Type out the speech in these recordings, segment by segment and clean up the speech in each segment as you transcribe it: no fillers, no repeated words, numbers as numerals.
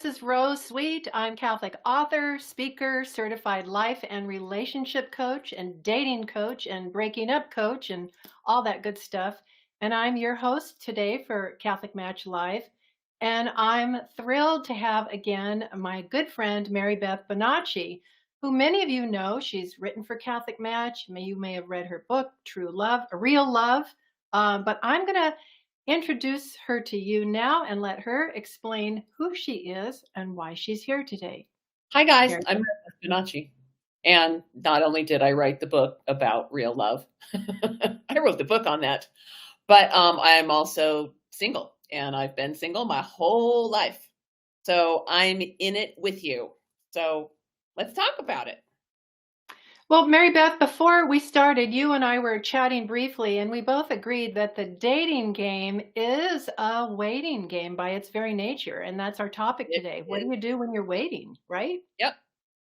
This is Rose Sweet. I'm Catholic author, speaker, certified life and relationship coach, and dating coach, and breaking up coach, and all that good stuff. And I'm your host today for Catholic Match Live. And I'm thrilled to have again my good friend, Mary Beth Bonacci, who many of you know. She's written for Catholic Match. You may have read her book, True Love, A Real Love. But I'm going to introduce her to you now and let her explain who she is and why she's here today. Hi, guys. Mary I'm Mary Beth Bonacci. And not only did I write the book about real love, I wrote the book on that, but I'm also single, and I've been single my whole life. So I'm in it with you. So let's talk about it. Well, Mary Beth, before we started, you and I were chatting briefly, and we both agreed that the dating game is a waiting game by its very nature. And that's our topic It today. What do is. you do when you're waiting, right? Yep.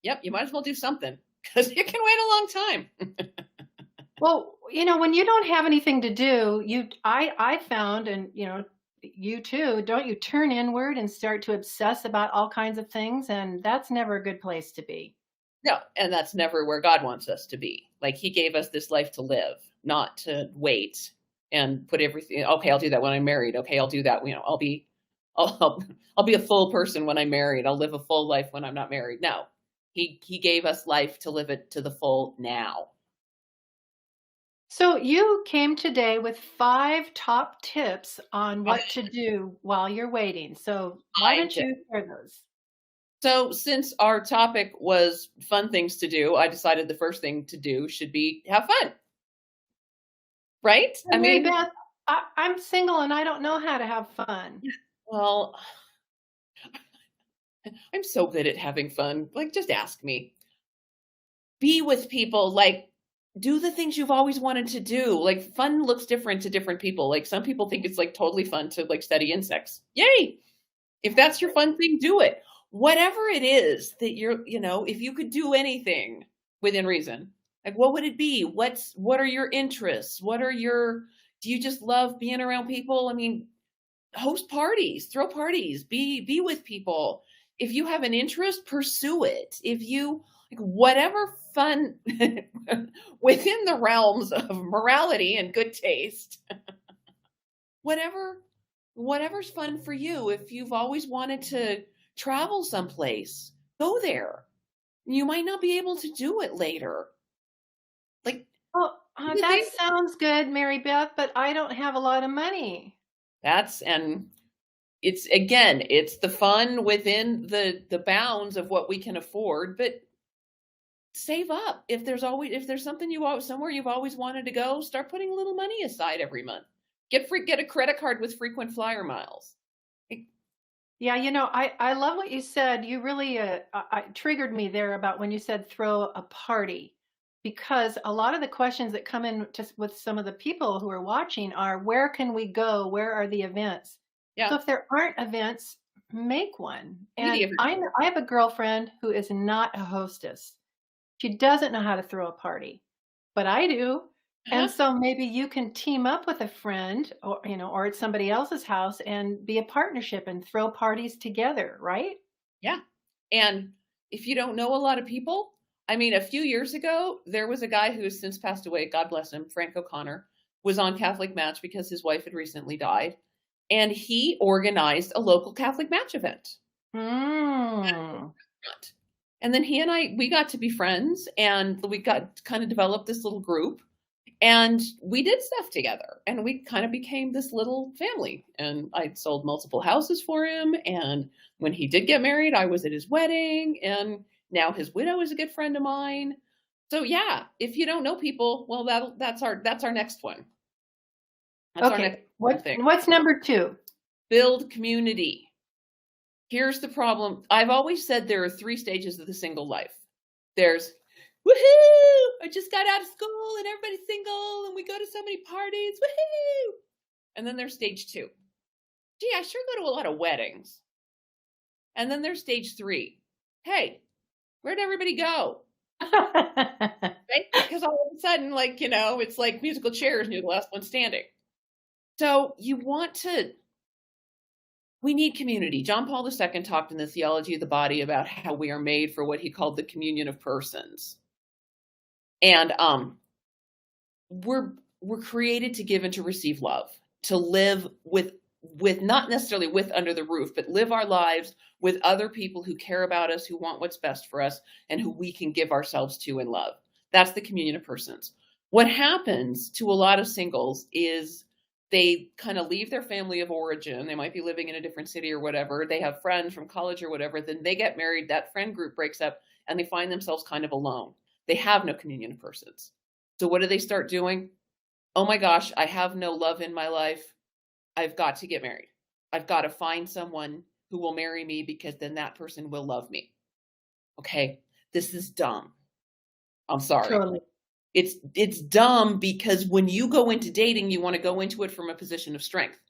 Yep. You might as well do something because you can wait a long time. Well, when you don't have anything to do, I found, and you too, don't you turn inward and start to obsess about all kinds of things, and that's never a good place to be. No, and that's never where God wants us to be. Like, he gave us this life to live, not to wait and put everything. Okay, I'll do that when I'm married. Okay, I'll do that. I'll be a full person when I'm married. I'll live a full life when I'm not married. No, he gave us life to live it to the full now. So you came today with 5 top tips on I what to do while you're waiting. So why don't did. you share those? So, since our topic was fun things to do, I decided the first thing to do should be have fun, right? I Mary mean, Beth, I'm single and I don't know how to have fun. well, I'm so good at having fun. Like, just ask me. Be with people, like, do the things you've always wanted to do. Like, fun looks different to different people. Like, some people think it's like totally fun to like study insects. Yay! If that's your fun thing, do it. Whatever it is that if you could do anything within reason, like, what would it be? What are your interests? Do you just love being around people? I mean, host parties, throw parties, be with people. If you have an interest, pursue it. If you like whatever fun within the realms of morality and good taste, whatever's fun for you. If you've always wanted to travel someplace, go there. You might not be able to do it later. Like, Oh, the that thing sounds good, Mary Beth, but I don't have a lot of money. and it's the fun within the bounds of what we can afford, but save up. If there's something somewhere you've always wanted to go, start putting a little money aside every month. Get a credit card with frequent flyer miles. Yeah, I love what you said. You really triggered me there about when you said throw a party, because a lot of the questions that come in just with some of the people who are watching are, where can we go? Where are the events? So Yeah, if there aren't events, make one. meet And everybody. I have a girlfriend who is not a hostess. She doesn't know how to throw a party, but I do. And Uh-huh. so maybe you can team up with a friend, or at somebody else's house, and be a partnership and throw parties together, right? Yeah. And if you don't know a lot of people, I mean, a few years ago, there was a guy who has since passed away, God bless him, Frank O'Connor, was on Catholic Match because his wife had recently died. And he organized a local Catholic Match event. Mm. And then we got to be friends, and we got kind of developed this little group, and we did stuff together, and we kind of became this little family. And I sold multiple houses for him. And when he did get married, I was at his wedding, and now his widow is a good friend of mine. So yeah, if you don't know people, well, that's our next one. That's our next Okay. thing. What's number 2? Build community. Here's the problem. I've always said there are 3 stages of the single life. There's, woohoo! I just got out of school and everybody's single and we go to so many parties. Woohoo! And then there's stage 2. Gee, I sure go to a lot of weddings. And then there's stage 3. Hey, where'd everybody go? Right? Because all of a sudden, it's like musical chairs and you're the last one standing. So you want to We need community. John Paul II talked in the Theology of the Body about how we are made for what he called the communion of persons. And we're created to give and to receive love, to live with not necessarily with under the roof, but live our lives with other people who care about us, who want what's best for us, and who we can give ourselves to in love. That's the communion of persons. What happens to a lot of singles is they kind of leave their family of origin. They might be living in a different city or whatever. They have friends from college or whatever. Then they get married. That friend group breaks up and they find themselves kind of alone. They have no communion of persons. So what do they start doing? Oh my gosh, I have no love in my life. I've got to get married. I've got to find someone who will marry me because then that person will love me. Okay, this is dumb. I'm sorry. Totally. It's dumb because when you go into dating, you want to go into it from a position of strength.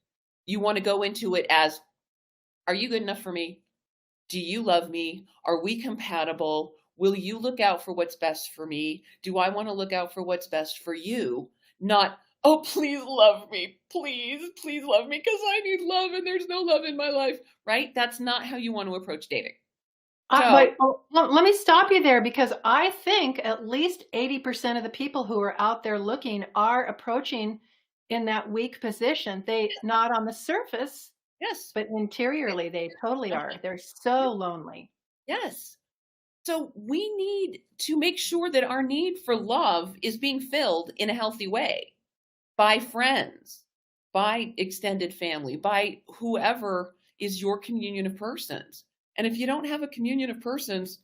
You want to go into it as, are you good enough for me? Do you love me? Are we compatible? Will you look out for what's best for me? Do I want to look out for what's best for you? Not, oh, please love me. Please love me because I need love and there's no love in my life, right? That's not how you want to approach dating. But let me stop you there, because I think at least 80% of the people who are out there looking are approaching in that weak position. They not on the surface, Yes. but interiorly they totally are. They're so lonely. Yes. So we need to make sure that our need for love is being filled in a healthy way by friends, by extended family, by whoever is your communion of persons. And if you don't have a communion of persons,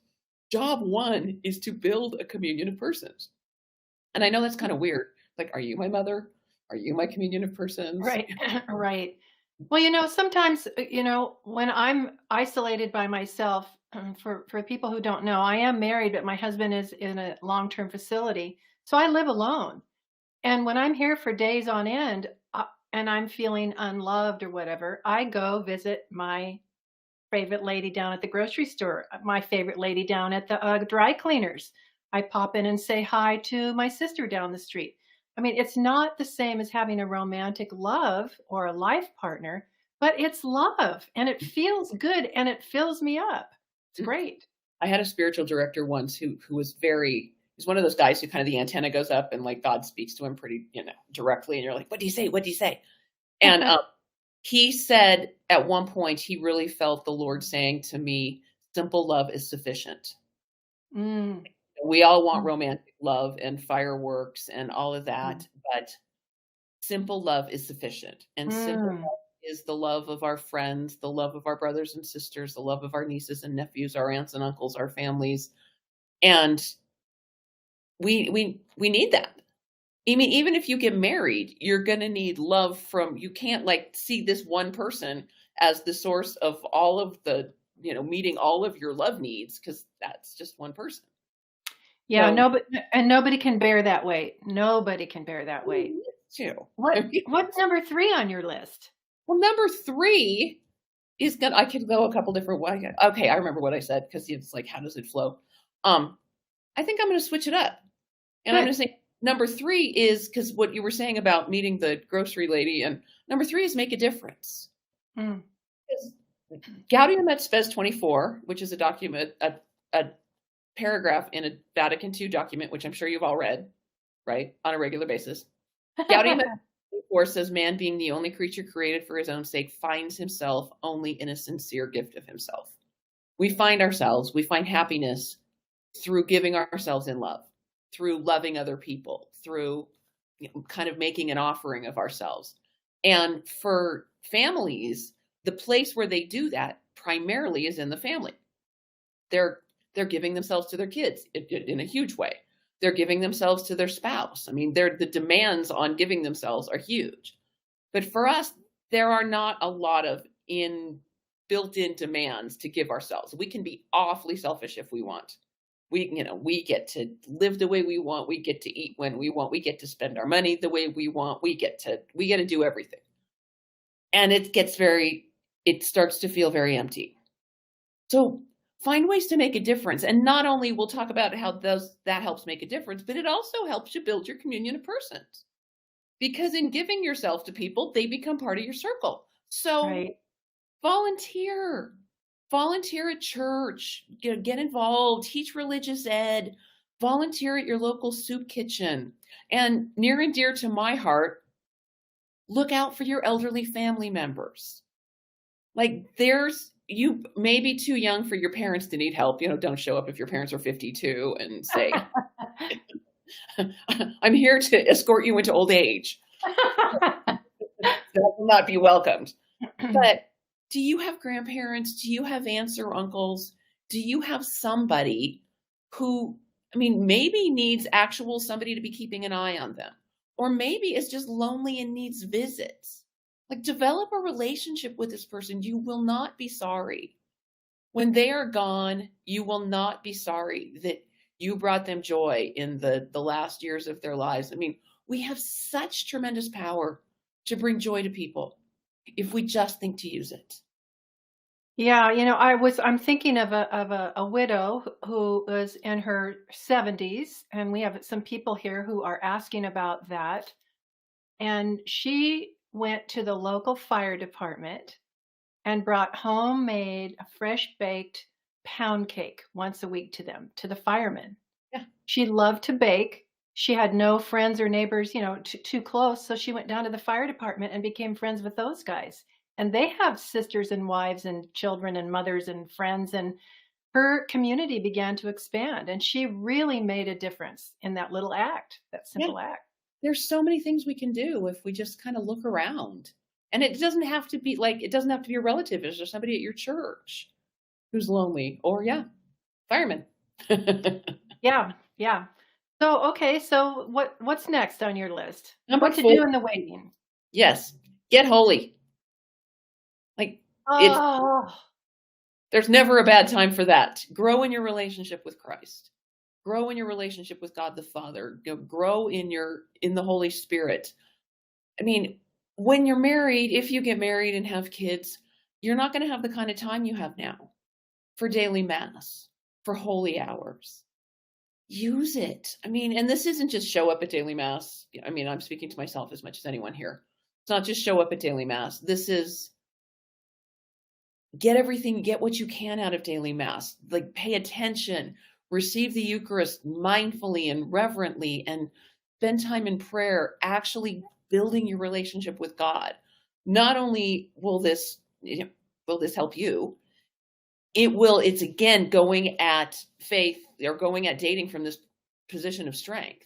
job one is to build a communion of persons. And I know that's kind of weird. Like, are you my mother? Are you my communion of persons? Right. Right. Well, sometimes, when I'm isolated by myself, for people who don't know, I am married, but my husband is in a long-term facility. So I live alone. And when I'm here for days on end, and I'm feeling unloved or whatever, I go visit my favorite lady down at the grocery store, my favorite lady down at the dry cleaners. I pop in and say hi to my sister down the street. I mean, it's not the same as having a romantic love or a life partner, but it's love and it feels good and it fills me up. It's great. I had a spiritual director once who was he's one of those guys who kind of the antenna goes up and like God speaks to him pretty, directly. And you're like, what do you say? What do you say? And he said at one point, he really felt the Lord saying to me, simple love is sufficient. Mm. We all want romantic love and fireworks and all of that, but simple love is sufficient. And simple love is the love of our friends, the love of our brothers and sisters, the love of our nieces and nephews, our aunts and uncles, our families. And we need that. I mean, even if you get married, you're going to need love you can't like see this one person as the source of all of the, meeting all of your love needs, because that's just one person. Yeah, nobody can bear that weight. Nobody can bear that weight. Too. What's number 3 on your list? Well, number 3 is I could go a couple different ways. Okay, I remember what I said, because it's like, how does it flow? I think I'm going to switch it up. And I'm going to say number 3 is, because what you were saying about meeting the grocery lady, and number 3 is make a difference. Gaudium et Spes 24, which is a document, a paragraph in a Vatican II document, which I'm sure you've all read, right, on a regular basis. Gaudium et Spes 24 says, man, being the only creature created for his own sake, finds himself only in a sincere gift of himself. We find happiness through giving ourselves in love, through loving other people, through kind of making an offering of ourselves. And for families, the place where they do that primarily is in the family. They're giving themselves to their kids in a huge way. They're giving themselves to their spouse. I mean, the demands on giving themselves are huge. But for us, there are not a lot of built-in demands to give ourselves. We can be awfully selfish if we want. We get to live the way we want. We get to eat when we want. We get to spend our money the way we want. We get to do everything. And it starts to feel very empty. So find ways to make a difference. And not only we'll talk about how that helps make a difference, but it also helps you build your communion of persons. Because in giving yourself to people, they become part of your circle. So Volunteer. Volunteer at church. Get involved. Teach religious ed. Volunteer at your local soup kitchen. And near and dear to my heart, look out for your elderly family members. Like you may be too young for your parents to need help. Don't show up if your parents are 52 and say, I'm here to escort you into old age. That will not be welcomed. But do you have grandparents? Do you have aunts or uncles? Do you have somebody who, maybe needs somebody to be keeping an eye on them? Or maybe is just lonely and needs visits. Like, develop a relationship with this person. You will not be sorry. When they are gone, you will not be sorry that you brought them joy in the last years of their lives. We have such tremendous power to bring joy to people if we just think to use it. Yeah, I'm thinking of a widow who was in her 70s, and we have some people here who are asking about that. And she went to the local fire department and brought homemade, fresh baked pound cake once a week to them, to the firemen. Yeah. She loved to bake. She had no friends or neighbors, too close. So she went down to the fire department and became friends with those guys. And they have sisters and wives and children and mothers and friends. And her community began to expand. And she really made a difference in that little act, that simple act. There's so many things we can do if we just kind of look around. And it doesn't have to be a relative. Is there somebody at your church who's lonely? Or fireman. Yeah. So what's next on your list? Number What to 4. do in the waiting? Yes. Get holy. There's never a bad time for that. Grow in your relationship with Christ. Grow in your relationship with God the Father. Grow in the Holy Spirit. When you're married, if you get married and have kids, you're not going to have the kind of time you have now for daily mass, for holy hours. Use it. And this isn't just show up at daily mass. I'm speaking to myself as much as anyone here. It's not just show up at daily mass. This is get what you can out of daily mass. Like, pay attention, receive the Eucharist mindfully and reverently, and spend time in prayer, actually building your relationship with God. Not only will this help you, it's again going at faith, or going at dating from this position of strength.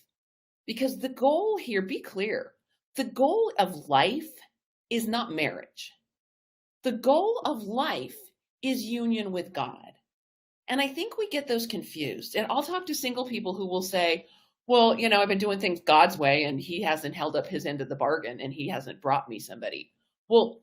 Because the goal here, be clear, the goal of life is not marriage. The goal of life is union with God. And I think we get those confused. And I'll talk to single people who will say, well, I've been doing things God's way and he hasn't held up his end of the bargain and he hasn't brought me somebody. Well,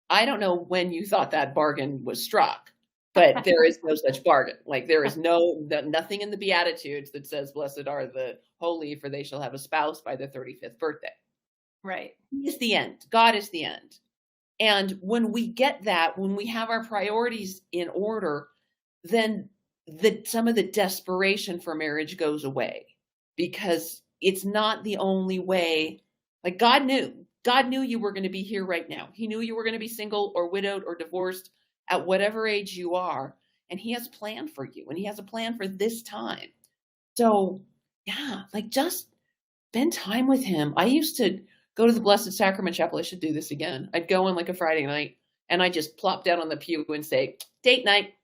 I don't know when you thought that bargain was struck, but there is no such bargain. Like, there is nothing in the Beatitudes that says, blessed are the holy, for they shall have a spouse by their 35th birthday. Right. He is the end. God is the end. And when we get that, when we have our priorities in order, then some of the desperation for marriage goes away, because it's not the only way. Like, God knew you were going to be here right now. He knew you were going to be single or widowed or divorced at whatever age you are. And he has a plan for you, and he has a plan for this time. So just spend time with him. I used to go to the Blessed Sacrament Chapel. I should do this again. I'd go on like a Friday night and I just plop down on the pew and say, date night.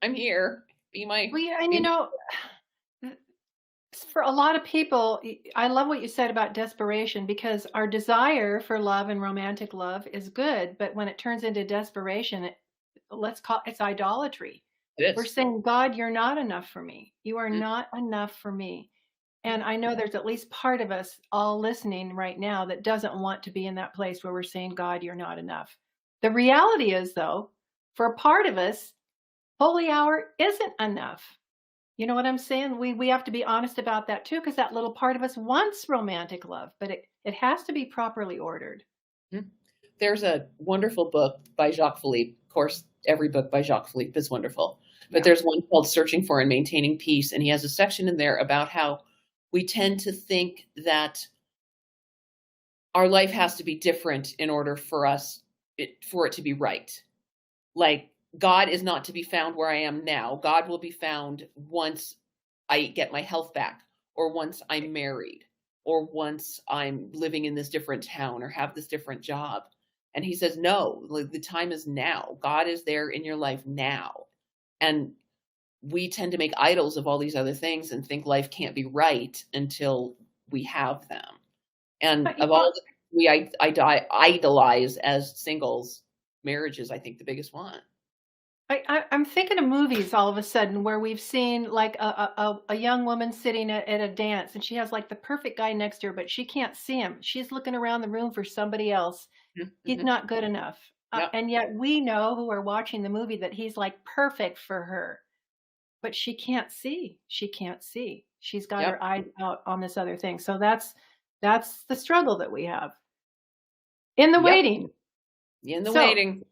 I'm here. Be my. Well, for a lot of people, I love what you said about desperation, because our desire for love and romantic love is good. But when it turns into desperation, it's idolatry. It is. We're saying, God, you're not enough for me. You are not enough for me. And I know there's at least part of us all listening right now that doesn't want to be in that place where we're saying, God, you're not enough. The reality is, though, for a part of us, holy hour isn't enough. You know what I'm saying? We have to be honest about that too, because that little part of us wants romantic love, but it has to be properly ordered. There's a wonderful book by Jacques Philippe. Of course, every book by Jacques Philippe is wonderful. But there's one called Searching for and Maintaining Peace. And he has a section in there about how we tend to think that our life has to be different in order for us for it to be right. Like, God is not to be found where I am now. God will be found once I get my health back, or once I'm married, or once I'm living in this different town or have this different job. And he says, no, like, the time is now. God is there in your life now. And we tend to make idols of all these other things and think life can't be right until we have them. And But, of all the things we idolize as singles, marriage is, I think, the biggest one. I'm thinking of movies all of a sudden where we've seen like a young woman sitting at a dance and she has like the perfect guy next to her, but she can't see him. She's looking around the room for somebody else. He's Mm-hmm. not good enough. Yep. And yet we know who are watching the movie that he's like perfect for her, but she can't see. She can't see. She's got Yep. her eye out on this other thing. So that's the struggle that we have in the Yep. waiting. In the So waiting.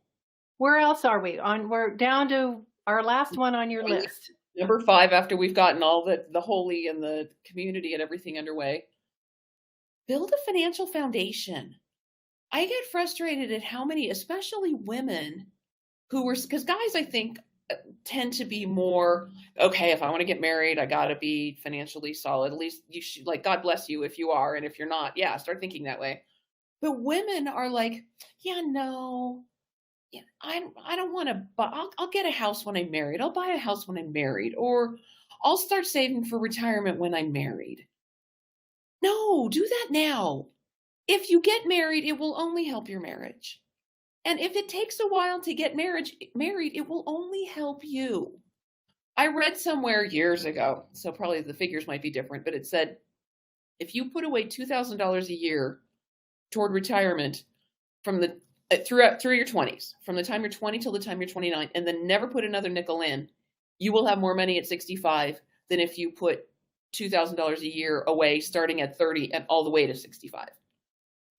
where else are we on? We're down to our last one on your list. Number 5, after we've gotten all the holy and the community and everything underway, build a financial foundation. I get frustrated at how many, especially women, because guys, I think, tend to be more, okay, if I want to get married, I got to be financially solid. At least you should, like, God bless you if you are. And if you're not, yeah, start thinking that way. But women are like, yeah, no, yeah, I don't want to, but I'll get a house when I'm married. I'll buy a house when I'm married, or I'll start saving for retirement when I'm married. No, do that now. If you get married, it will only help your marriage. And if it takes a while to get married, it will only help you. I read somewhere years ago, so probably the figures might be different, but it said, if you put away $2,000 a year toward retirement from the through your 20s, from the time you're 20 till the time you're 29, and then never put another nickel in, you will have more money at 65 than if you put $2,000 a year away starting at 30 and all the way to 65.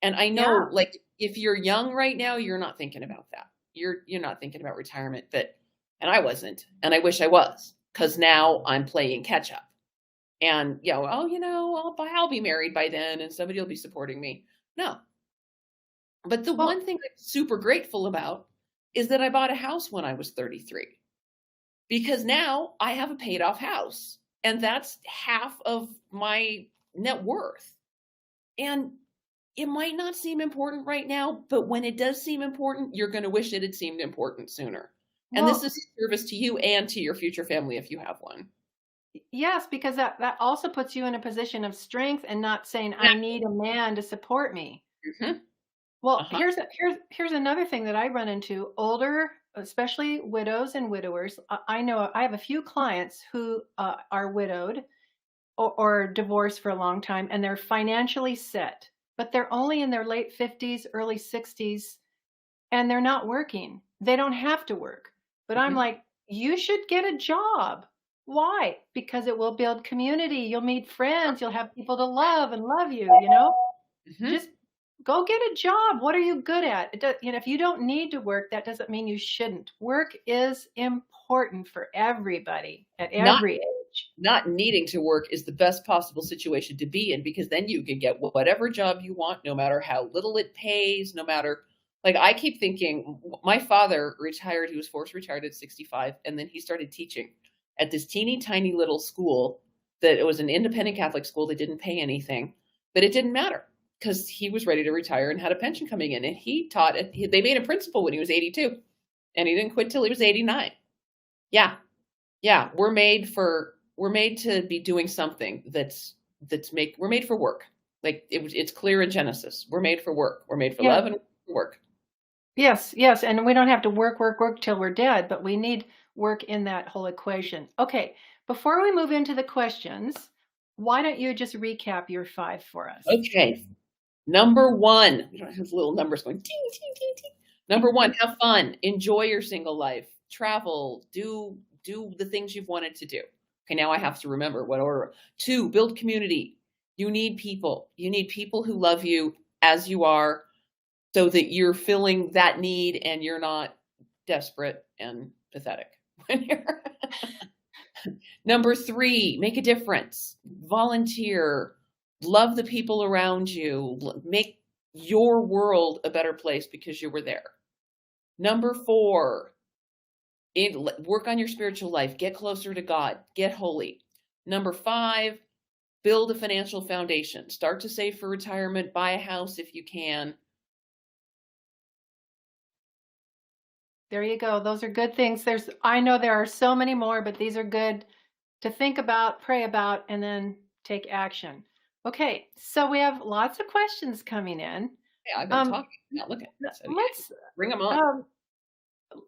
And I know, Yeah. like, if you're young right now, you're not thinking about that. You're not thinking about retirement, and I wasn't, and I wish I was, because now I'm playing catch up. And yeah, well, I'll be married by then, and somebody will be supporting me. No. But the Well, one thing I'm super grateful about is that I bought a house when I was 33, because now I have a paid off house, and that's half of my net worth. And it might not seem important right now, but when it does seem important, you're going to wish it had seemed important sooner. And this well, is a service to you and to your future family if you have one. yes, because that also puts you in a position of strength and not saying I need a man to support me. Mm-hmm. Well, Uh-huh. here's another thing that I run into. Older, especially widows and widowers. I know I have a few clients who are widowed or divorced for a long time, and they're financially set, but they're only in their late 50s, early 60s, and they're not working. They don't have to work. But I'm Mm-hmm. like, you should get a job. Why? Because it will build community. You'll meet friends. You'll have people to love you, you know? Mm-hmm. Just go get a job. What are you good at? If you don't need to work, that doesn't mean you shouldn't. Work is important for everybody at Not every age. not needing to work is the best possible situation to be in, because then you can get whatever job you want, no matter how little it pays, no matter, like, I keep thinking, my father retired, he was forced retired at 65, and then he started teaching at this teeny tiny little school that it was an independent Catholic school that didn't pay anything, but it didn't matter because he was ready to retire and had a pension coming in, and he taught it. They made him principal when he was 82, and he didn't quit till he was 89. Yeah. Yeah, we're made to be doing something we're made for work. Like, it's clear in Genesis. We're made for work. We're made for Yeah. love and work. Yes, yes. And we don't have to work till we're dead, but we need work in that whole equation. Okay. Before we move into the questions, why don't you just recap your 5 for us? Okay. Number 1, we don't have little numbers going ting, ting, ting, ting. Number 1, have fun. Enjoy your single life. Travel. Do the things you've wanted to do. Okay, now I have to remember what order. 2, build community. You need people. You need people who love you as you are, so that you're filling that need and you're not desperate and pathetic when you're. Number 3, make a difference. Volunteer. Love the people around you. Make your world a better place because you were there. Number 4, work on your spiritual life. Get closer to God. Get holy. Number 5, build a financial foundation. Start to save for retirement. Buy a house if you can. There you go. Those are good things. I know there are so many more, but these are good to think about, pray about, and then take action. Okay, so we have lots of questions coming in. Yeah, I've been talking, not looking. So Let's bring them on.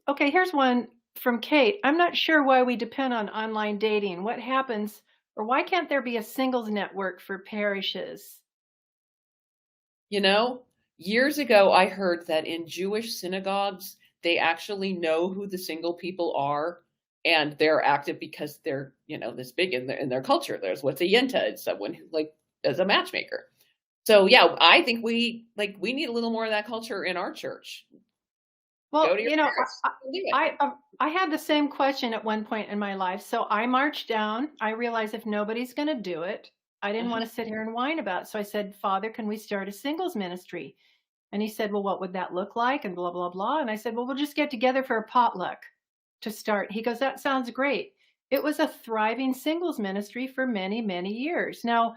Okay, here's one from Kate. I'm not sure why we depend on online dating. What happens, or why can't there be a singles network for parishes? Years ago, I heard that in Jewish synagogues, they actually know who the single people are, and they're active because they're, this big in their culture. There's what's a yenta, it's someone who is a matchmaker. So yeah, I think we need a little more of that culture in our church. Well, I had the same question at one point in my life. So I marched down. I realized if nobody's going to do it, I didn't want to sit here and whine about it. So I said, Father, can we start a singles ministry? And he said, well, what would that look like? And blah, blah, blah. And I said, well, we'll just get together for a potluck to start. He goes, that sounds great. It was a thriving singles ministry for many, many years. Now,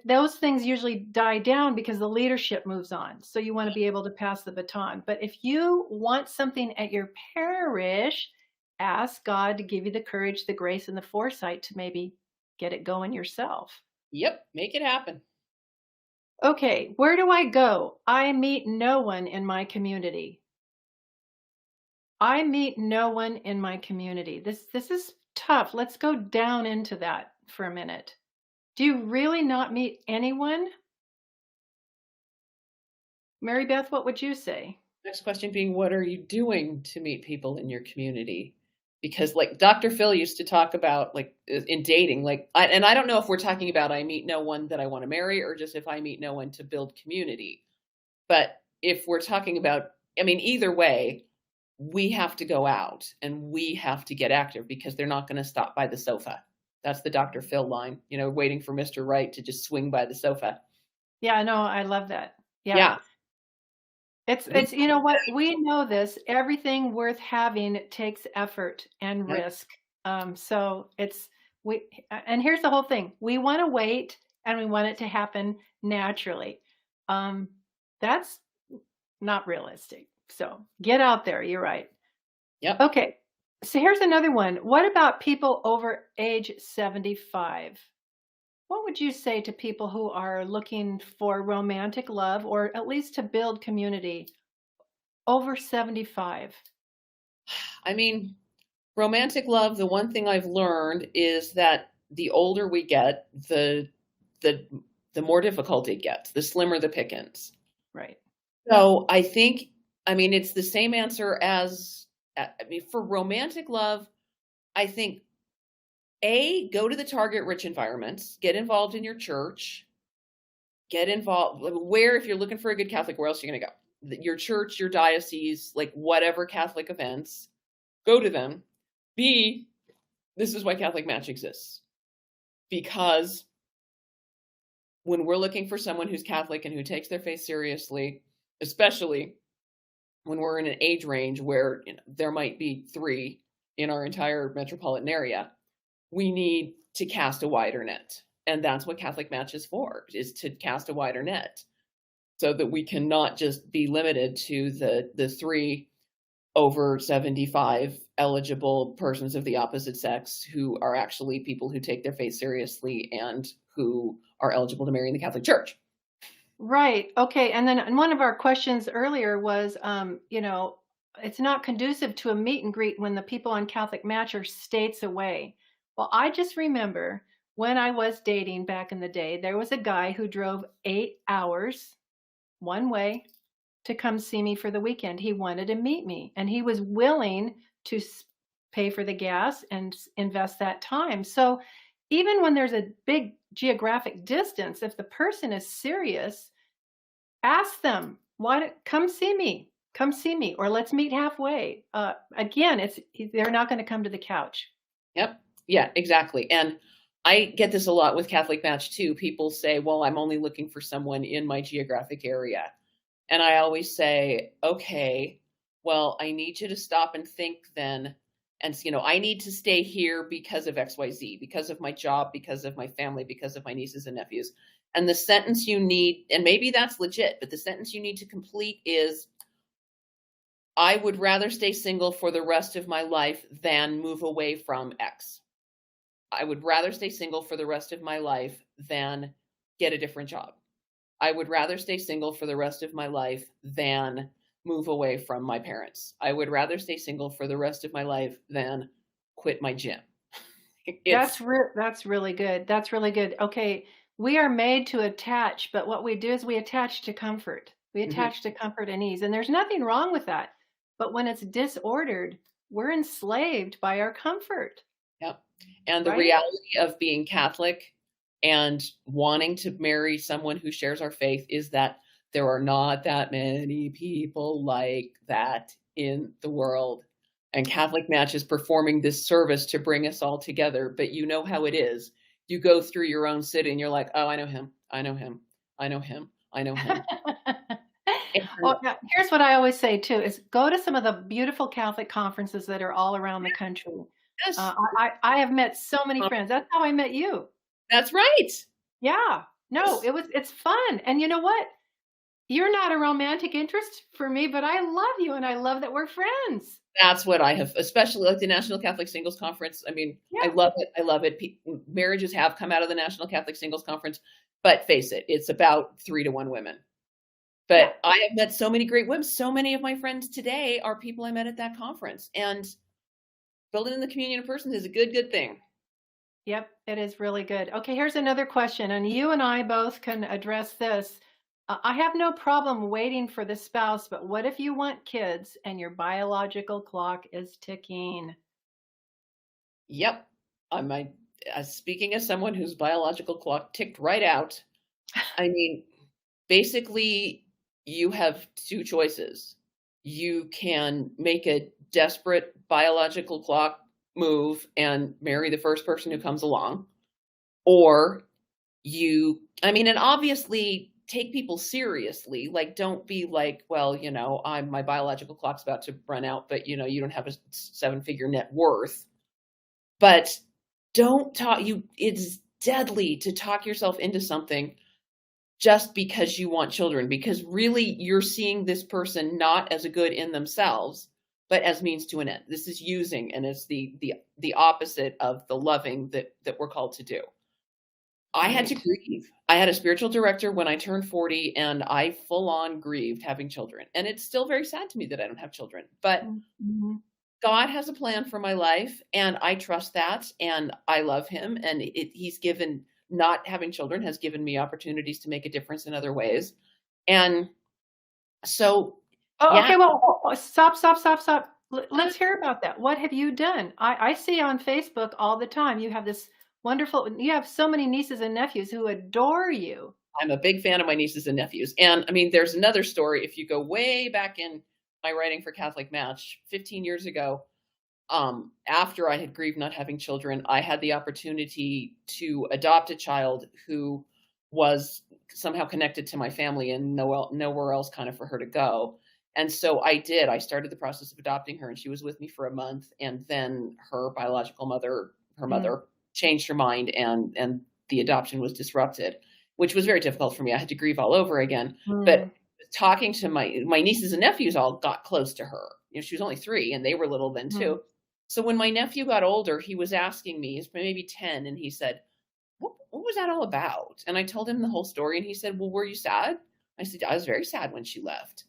those things usually die down because the leadership moves on. So you want to be able to pass the baton. But if you want something at your parish, ask God to give you the courage, the grace, and the foresight to maybe get it going yourself. Yep, make it happen. Okay, where do I go? I meet no one in my community. I meet no one in my community. This is tough. Let's go down into that for a minute. Do you really not meet anyone? Mary Beth, what would you say? Next question being, what are you doing to meet people in your community? Because Dr. Phil used to talk about in dating, and I don't know if we're talking about I meet no one that I want to marry or just if I meet no one to build community. But if we're talking about, either way, we have to go out and we have to get active because they're not going to stop by the sofa. That's the Dr. Phil line, waiting for Mr. Right to just swing by the sofa. Yeah, no, I love that. Yeah. It's you know what? We know this. Everything worth having takes effort and risk. So and here's the whole thing. We want to wait and we want it to happen naturally. That's not realistic. So get out there. You're right. Yep. Okay. So here's another one. What about people over age 75? What would you say to people who are looking for romantic love or at least to build community over 75? Romantic love, the one thing I've learned is that the older we get, the more difficult it gets, the slimmer the pickings. Right. So I think, it's the same answer as, for romantic love, I think, go to the target rich environments, get involved in your church, get involved if you're looking for a good Catholic, where else are you going to go? Your church, your diocese, whatever Catholic events, go to them. B, this is why CatholicMatch exists. Because when we're looking for someone who's Catholic and who takes their faith seriously, especially when we're in an age range where there might be 3 in our entire metropolitan area, we need to cast a wider net. And that's what CatholicMatch is for, is to cast a wider net so that we cannot just be limited to the 3 over 75 eligible persons of the opposite sex who are actually people who take their faith seriously and who are eligible to marry in the Catholic Church. Right. Okay. And then one of our questions earlier was, it's not conducive to a meet and greet when the people on CatholicMatch are states away. Well, I just remember when I was dating back in the day, there was a guy who drove 8 hours one way to come see me for the weekend. He wanted to meet me and he was willing to pay for the gas and invest that time. So even when there's a big geographic distance, if the person is serious, ask them, come see me, or let's meet halfway. Again, they're not going to come to the couch. Yep. Yeah, exactly. And I get this a lot with CatholicMatch too. People say, well, I'm only looking for someone in my geographic area. And I always say, okay, well, I need you to stop and think then. And, I need to stay here because of XYZ, because of my job, because of my family, because of my nieces and nephews. And the sentence you need, and maybe that's legit, but the sentence you need to complete is, I would rather stay single for the rest of my life than move away from X. I would rather stay single for the rest of my life than get a different job. I would rather stay single for the rest of my life than move away from my parents. I would rather stay single for the rest of my life than quit my gym. It's That's really good. That's really good. Okay, we are made to attach, but what we do is we attach to comfort. We mhm, attach to comfort and ease, and there's nothing wrong with that. But when it's disordered, we're enslaved by our comfort, yep. And the right? reality of being Catholic and wanting to marry someone who shares our faith is that there are not that many people like that in the world. And CatholicMatch is performing this service to bring us all together. But you know how it is. You go through your own city and you're like, oh, I know him. I know him. I know him. I know him. And Oh, yeah, here's what I always say too, is go to some of the beautiful Catholic conferences that are all around the country. yes, I have met so many friends. That's how I met you. that's right. Yeah. No, Yes. it's fun. And you know what? You're not a romantic interest for me, but I love you and I love that we're friends. That's what I have, especially like the National Catholic Singles Conference. I mean, I Yeah. love it. I love it. Marriages have come out of the National Catholic Singles Conference, but face it, it's about 3 to 1 women. Yeah. But I have met so many great women. So many of my friends today are people I met at that conference. And building in the communion of persons is a good, good thing. Yep, it is really good. Okay, here's another question, and you and I both can address this. I have no problem waiting for the spouse, but what if you want kids and your biological clock is ticking? Yep. I'm speaking as someone whose biological clock ticked right out. I mean, basically, you have 2 choices. You can make a desperate biological clock move and marry the first person who comes along, or and obviously take people seriously. Like, don't be like, well, my biological clock's about to run out, but you don't have a 7-figure net worth. But don't talk you it's deadly to talk yourself into something just because you want children, because really you're seeing this person not as a good in themselves, but as means to an end. This is using, and it's the opposite of the loving that we're called to do. I had to Right. grieve. I had a spiritual director when I turned 40, and I full on grieved having children. And it's still very sad to me that I don't have children. But Mhm. God has a plan for my life, and I trust that, and I love him, and he's given, not having children has given me opportunities to make a difference in other ways. And so, Oh, yeah, okay. Well, stop, stop, stop, stop. Let's hear about that. What have you done? I see on Facebook all the time. You have this wonderful, you have so many nieces and nephews who adore you. I'm a big fan of my nieces and nephews. And I mean, there's another story. If you go way back in my writing for CatholicMatch 15 years ago, after I had grieved not having children, I had the opportunity to adopt a child who was somehow connected to my family and nowhere else kind of for her to go. And so I did. I started the process of adopting her, and she was with me for a month. And then her biological mother, her Mm, mother, changed her mind, and the adoption was disrupted, which was very difficult for me. I had to grieve all over again. But mm, talking to my nieces and nephews, all got close to her. She was only 3, and they were little then mm. too. So when my nephew got older, he was asking me, he's maybe 10, and he said, what was that all about? And I told him the whole story, and he said, well, were you sad? I said, I was very sad when she left.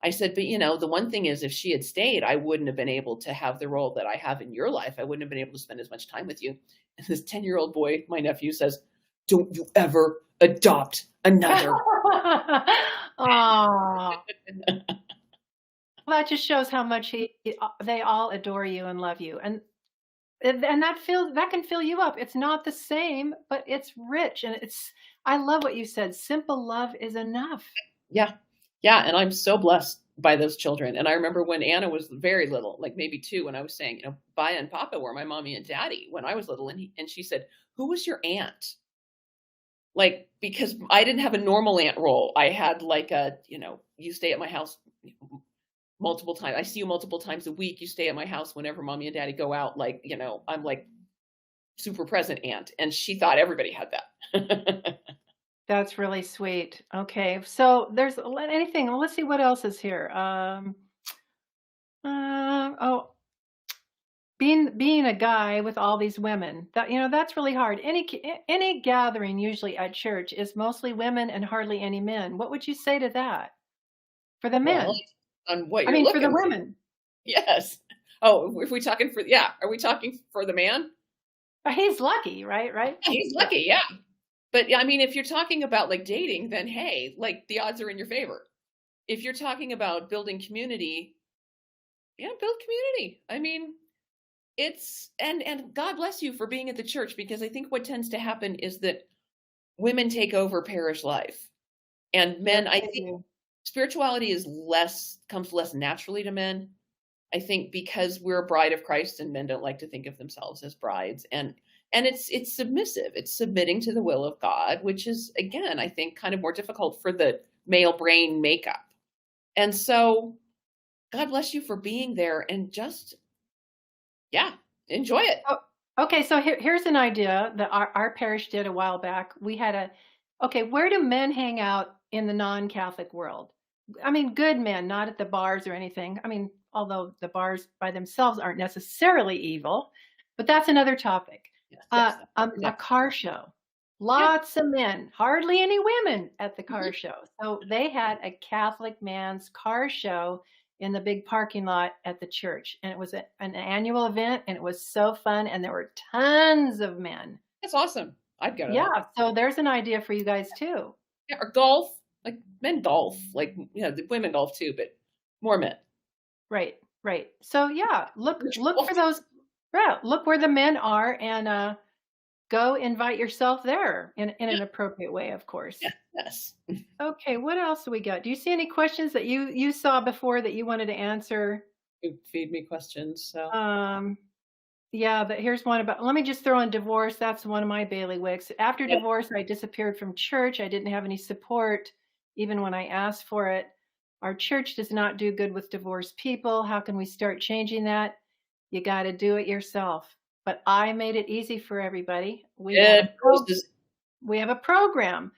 I said, but the one thing is, if she had stayed, I wouldn't have been able to have the role that I have in your life. I wouldn't have been able to spend as much time with you. And this 10-year-old boy, my nephew, says, don't you ever adopt another. Oh, that just shows how much they all adore you and love you. And that can fill you up. It's not the same, but it's rich and I love what you said. Simple love is enough. Yeah. Yeah. And I'm so blessed by those children. And I remember when Anna was very little, like maybe 2, when I was saying, Baya and Papa were my mommy and daddy when I was little. And she said, who was your aunt? Like, because I didn't have a normal aunt role. I had like you stay at my house multiple times. I see you multiple times a week. You stay at my house whenever mommy and daddy go out. Like, I'm like super present aunt. And she thought everybody had that. That's really sweet. Okay, so there's anything. Let's see what else is here. Oh, being a guy with all these women, that's really hard. Any gathering usually at church is mostly women and hardly any men. What would you say to that for the Well, men? on what I you're mean, for the looking for. women. Yes. Oh, if we talking for, yeah. Are we talking for the man? He's lucky, right? Right? Yeah, he's Yeah. lucky. Yeah. But yeah, I mean, if you're talking about like dating, then hey, like the odds are in your favor. If you're talking about building community, yeah, build community. I mean, and God bless you for being at the church, because I think what tends to happen is that women take over parish life, and Yes, men, I they think do. spirituality comes less naturally to men. I think because we're a bride of Christ, and men don't like to think of themselves as brides, and it's submissive. It's submitting to the will of God, which is, again, I think, kind of more difficult for the male brain makeup. And so God bless you for being there, and just, yeah, enjoy it. Oh, okay, so here's an idea that our parish did a while back. We had okay, where do men hang out in the non-Catholic world? I mean, good men, not at the bars or anything. I mean, although the bars by themselves aren't necessarily evil, but that's another topic. Yes, yes, that's A next. car show. Yeah. Lots of men, hardly any women at the car Mhm. show. So they had a Catholic man's car show in the big parking lot at the church. And it was an annual event, and it was so fun. And there were tons of men. That's awesome. I'd go to that. Yeah. So there's an idea for you guys too. Yeah, or golf. Like men golf, like, the women golf too, but more men. Right. Right. So yeah, look Virtual. for those. Yeah. Look where the men are, and go invite yourself there in Yeah, an appropriate way, of course. yeah, yes. Okay. What else do we got? Do you see any questions that you saw before that you wanted to answer? You feed me questions, so. Um, Yeah, but here's one about, let me just throw in divorce. That's one of my bailiwicks. After Yeah. divorce, I disappeared from church. I didn't have any support, even when I asked for it. Our church does not do good with divorced people. How can we start changing that? You got to do it yourself. But I made it easy for everybody. Red roses. We have a program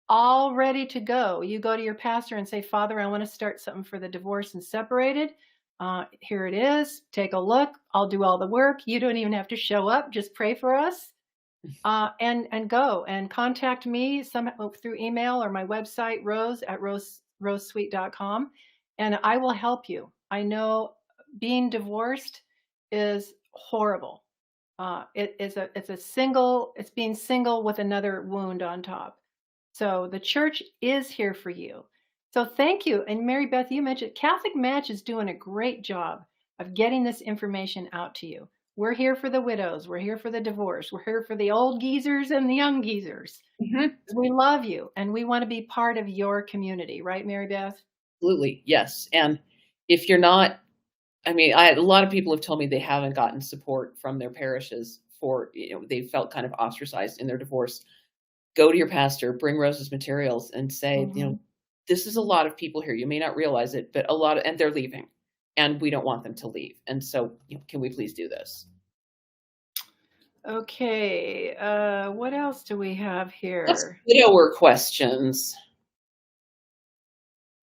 all ready to go. You go to your pastor and say, Father, I want to start something for the divorced and separated. Here it is. Take a look. I'll do all the work. You don't even have to show up. Just pray for us, and go and contact me through email or my website, rosesweet.com, and I will help you. I know being divorced is horrible. It's being single with another wound on top. So the church is here for you. So thank you. And Mary Beth, you mentioned CatholicMatch is doing a great job of getting this information out to you. We're here for the widows. We're here for the divorce. We're here for the old geezers and the young geezers. Mhm. We love you and we want to be part of your community, right, Mary Beth? Absolutely, yes. And if you're not, I mean, a lot of people have told me they haven't gotten support from their parishes for, they felt kind of ostracized in their divorce. Go to your pastor, bring Rose's materials, and say, Mhm. this is a lot of people here. You may not realize it, but and they're leaving, and we don't want them to leave. And so, can we please do this? Okay. What else do we have Let's here? widower questions.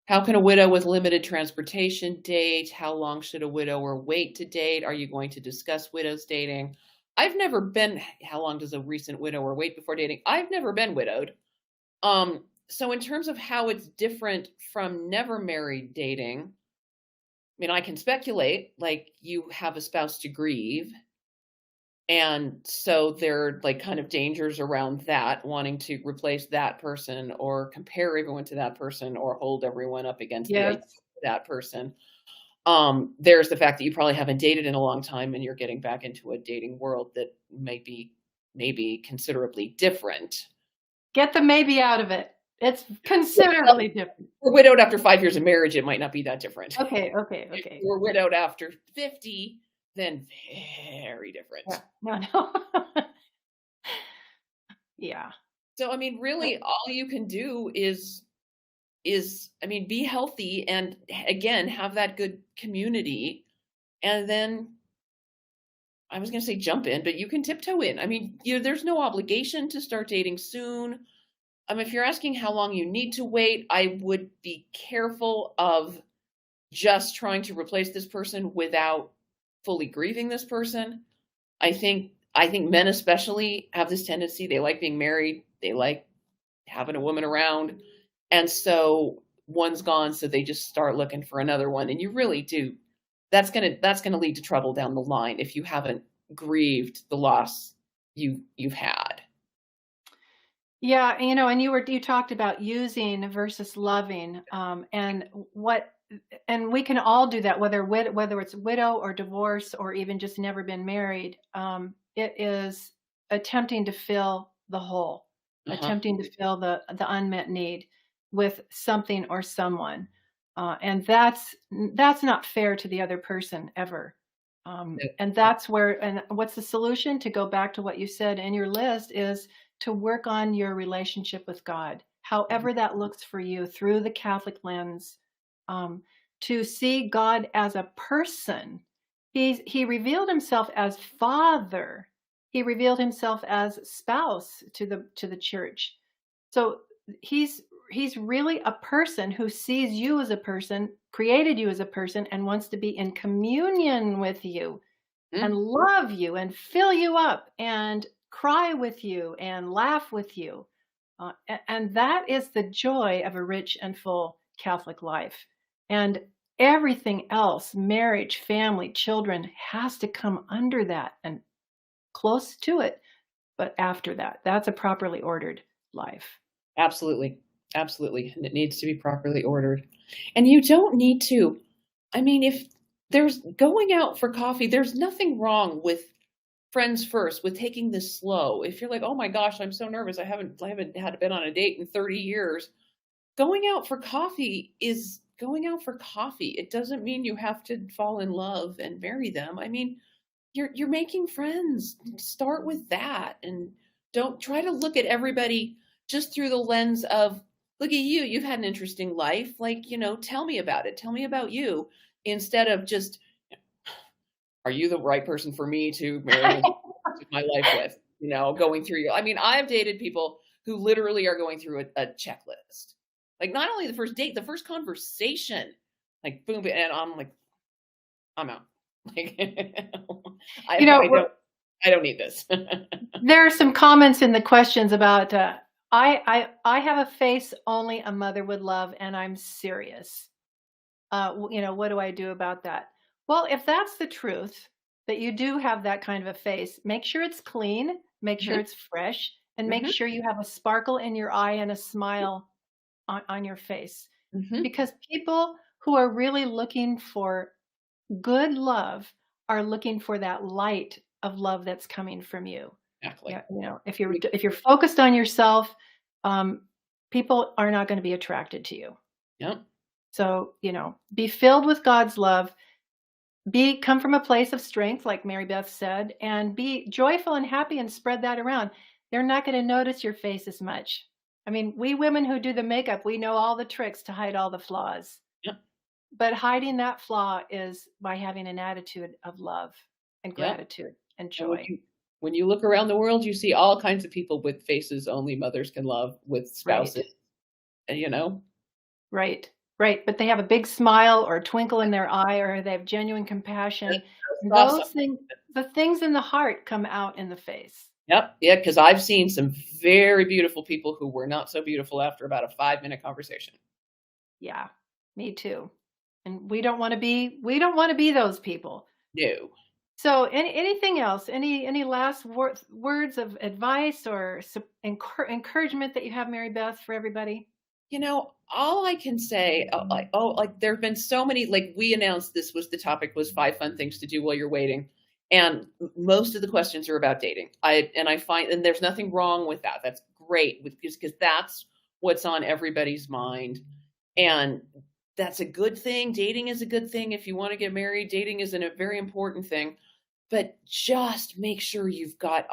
How can a widow with limited transportation date? How long should a widower wait to date? Are you going to discuss widows dating? I've never been. How long does a recent widower wait before dating? I've never been widowed. So in terms of how it's different from never married dating, I mean, I can speculate, like you have a spouse to grieve. And so there are like kind of dangers around that, wanting to replace that person or compare everyone to that person or hold everyone up against the idea Yes. of that person. There's the fact that you probably haven't dated in a long time and you're getting back into a dating world that may be maybe considerably different. Get the maybe out of it. It's considerably different. We're widowed after 5 years of marriage, it might not be that different. Okay, okay, If okay. we're widowed after 50, then very different. Yeah. No, no. Yeah. So, I mean, really, all you can do is is, I mean, be healthy and again, have that good community. And then I was going to say jump in, but you can tiptoe in. I mean, there's no obligation to start dating soon. If you're asking how long you need to wait, I would be careful of just trying to replace this person without fully grieving this person. I think men especially have this tendency. They like being married. They like having a woman around. And so one's gone, so they just start looking for another one. And you really do. That's gonna lead to trouble down the line if you haven't grieved the loss you've had. Yeah, and you talked about using versus loving, and we can all do that, whether it's widow or divorce or even just never been married. It is attempting to fill the hole, Uh-huh. attempting to fill the unmet need with something or someone, and that's not fair to the other person ever. And that's where, and what's the solution? To go back to what you said in your list is to work on your relationship with God, however that looks for you through the Catholic lens, um, to see God as a person. He revealed himself as Father. He revealed himself as spouse to the church. So he's really a person who sees you as a person, created you as a person, and wants to be in communion with you and Mm, love you and fill you up and cry with you and laugh with you. And that is the joy of a rich and full Catholic life. And everything else, marriage, family, children, has to come under that and close to it. But after that, that's a properly ordered life. absolutely. Absolutely. And it needs to be properly ordered. And you don't need to, I mean, if there's going out for coffee, there's nothing wrong with friends first, with taking this slow. If you're like, oh my gosh, I'm so nervous. I haven't had been on a date in 30 years. Going out for coffee is going out for coffee. It doesn't mean you have to fall in love and marry them. I mean, you're making friends. Start with that and don't try to look at everybody just through the lens of look at you. You've had an interesting life. Like, tell me about it. Tell me about you instead of just are you the right person for me to marry and do my life with? Going through I mean, I've dated people who literally are going through a checklist. Like not only the first date, the first conversation, like boom, and I'm like, I'm out. Like, You know, I don't need this. there are some comments in the questions about I have a face only a mother would love, and I'm serious. What do I do about that? Well, if that's the truth, that you do have that kind of a face, make sure it's clean, make sure Mhm, it's fresh, and make mhm, sure you have a sparkle in your eye and a smile on your face. mhm. Because people who are really looking for good love are looking for that light of love that's coming from you. Exactly. Yeah, if you're focused on yourself, um, people are not going to be attracted to you. Yep. So, be filled with God's love, come from a place of strength, like Mary Beth said, and be joyful and happy and spread that around. They're not going to notice your face as much. I mean, we women who do the makeup, we know all the tricks to hide all the flaws. Yep. But hiding that flaw is by having an attitude of love and Yep. gratitude and And when joy. you look around the world, you see all kinds of people with faces only mothers can love, with Right. spouses, and. Right. Right. But they have a big smile or a twinkle in their eye, or they have genuine compassion. And Stop some. those things, the things in the heart come out in the face. Yep, yeah, because I've seen some very beautiful people who were not so beautiful after about a 5-minute conversation. Yeah. Me too. And we don't want to be those people. No. So anything else? Any last words of advice or encouragement that you have, Mary Beth, for everybody? All I can say, like there have been so many, like we announced this was the topic was 5 fun things to do while you're waiting. And most of the questions are about dating. I find, and there's nothing wrong with that. That's great because that's what's on everybody's mind. And that's a good thing. Dating is a good thing. If you want to get married, dating is a very important thing. But just make sure you've got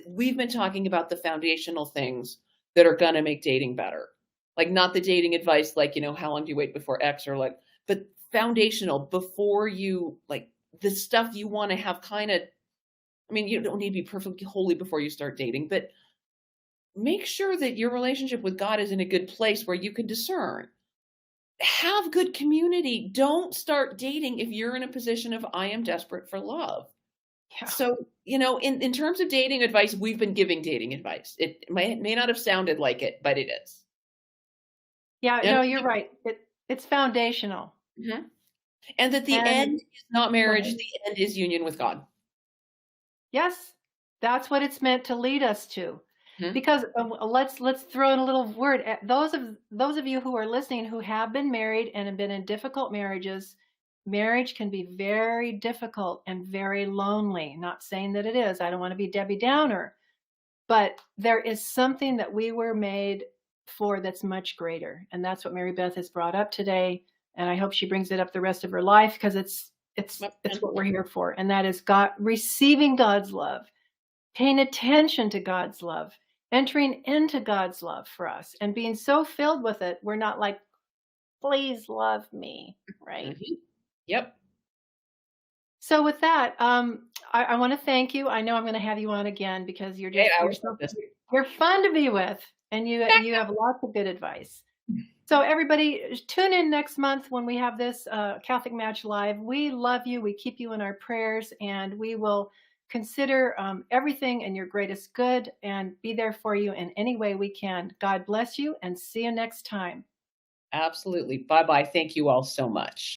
we've been talking about the foundational things that are going to make dating better. Like, not the dating advice, like, how long do you wait before X or like, but foundational before you like the stuff you want to have kind of, I mean, you don't need to be perfectly holy before you start dating, but make sure that your relationship with God is in a good place where you can discern. Have good community. Don't start dating if you're in a position of I am desperate for love. Yeah. So, in terms of dating advice, we've been giving dating advice. It may not have sounded like it, but it is. Yeah, And no, you're right. It's foundational. Mhm. And that the And end is not go marriage, ahead. the end is union with God. Yes, that's what it's meant to lead us to. Mhm. Because let's throw in a little word. Those of you who are listening who have been married and have been in difficult marriages, marriage can be very difficult and very lonely. Not saying that it is. I don't want to be Debbie Downer, but there is something that we were made for that's much greater, and that's what Mary Beth has brought up today. And I hope she brings it up the rest of her life because it's Yep. what we're here for, and that is God receiving God's love, paying attention to God's love, entering into God's love for us, and being so filled with it, we're not like, please love me, right? Mhm. Yep. So with that, I want to thank you. I know I'm going to have you on again because Great you're hours so on this. you're fun to be with, and you have lots of good advice. So everybody, tune in next month when we have this Catholic Match Live. We love you. We keep you in our prayers, and we will consider everything in your greatest good and be there for you in any way we can. God bless you, and see you next time. Absolutely. Bye-bye. Thank you all so much.